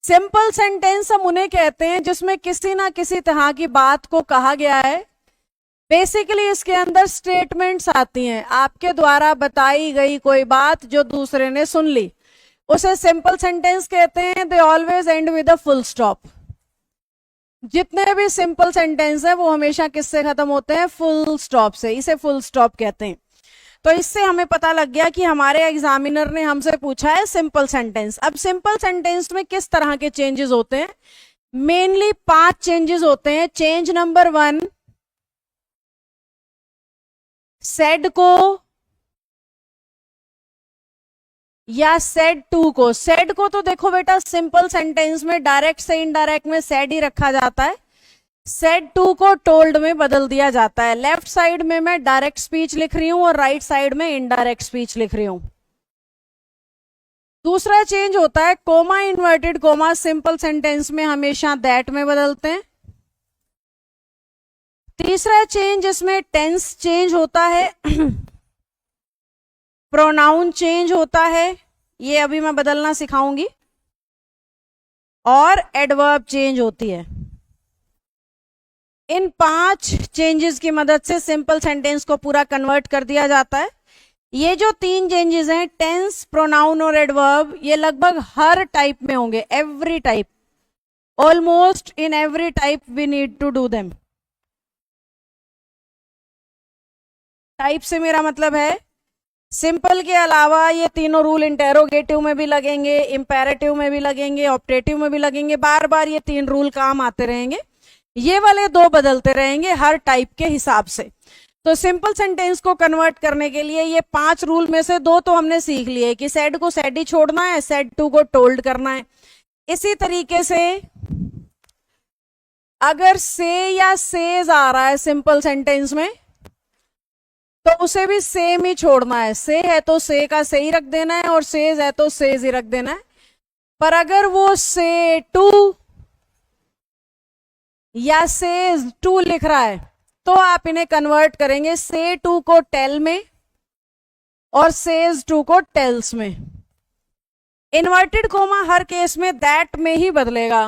Simple sentence हम उन्हें कहते हैं जिसमें किसी ना किसी तरह की बात को कहा गया है। बेसिकली इसके अंदर स्टेटमेंट्स आती हैं, आपके द्वारा बताई गई कोई बात जो दूसरे ने सुन ली, उसे सिंपल सेंटेंस कहते हैं। They always and with a full stop. जितने भी सिंपल सेंटेंस है वो हमेशा किससे खत्म होते हैं? फुल स्टॉप से। इसे फुल स्टॉप कहते हैं। तो इससे हमें पता लग गया कि हमारे एग्जामिनर ने हमसे पूछा है सिंपल सेंटेंस। अब सिंपल सेंटेंस में किस तरह के चेंजेस होते हैं? मेनली 5 चेंजेस होते हैं। चेंज नंबर 1, सेड को या सेड टू को। सेड को तो देखो बेटा सिंपल सेंटेंस में डायरेक्ट से इनडायरेक्ट में सेड ही रखा जाता है। सेड टू को टोल्ड में बदल दिया जाता है। लेफ्ट साइड में मैं डायरेक्ट स्पीच लिख रही हूं और राइट साइड में इनडायरेक्ट स्पीच लिख रही हूं। दूसरा चेंज होता है comma, inverted comma simple sentence में हमेशा दैट में बदलते हैं। तीसरा चेंज इसमें टेंस चेंज होता है, प्रोनाउन चेंज होता है, ये अभी मैं बदलना सिखाऊंगी, और एडवर्ब चेंज होती है। इन 5 चेंजेस की मदद से सिंपल सेंटेंस को पूरा कन्वर्ट कर दिया जाता है। ये जो 3 चेंजेस हैं, टेंस, प्रोनाउन और एडवर्ब, ये लगभग हर टाइप में होंगे। Every type, almost in every type we need to do them. Type से मेरा मतलब है सिंपल के अलावा ये तीनों रूल इंटेरोगेटिव में भी लगेंगे, इंपेरेटिव में भी लगेंगे, ऑप्टेटिव में भी लगेंगे। बार बार ये 3 रूल काम आते रहेंगे। ये वाले 2 बदलते रहेंगे हर टाइप के हिसाब से। तो सिंपल सेंटेंस को कन्वर्ट करने के लिए ये 5 रूल में से 2 तो हमने सीख लिए कि सेड को सेड ही छोड़ना है, सेड टू को टोल्ड करना है। इसी तरीके से अगर से या सेज आ रहा है सिंपल सेंटेंस में तो उसे भी सेम ही छोड़ना है। से है तो से का से ही रख देना है और सेज है तो सेज ही रख देना है। पर अगर वो से टू या सेज टू लिख रहा है तो आप इन्हें कन्वर्ट करेंगे से टू को टेल में और सेज टू को टेल्स में। इन्वर्टेड कोमा हर केस में दैट में ही बदलेगा।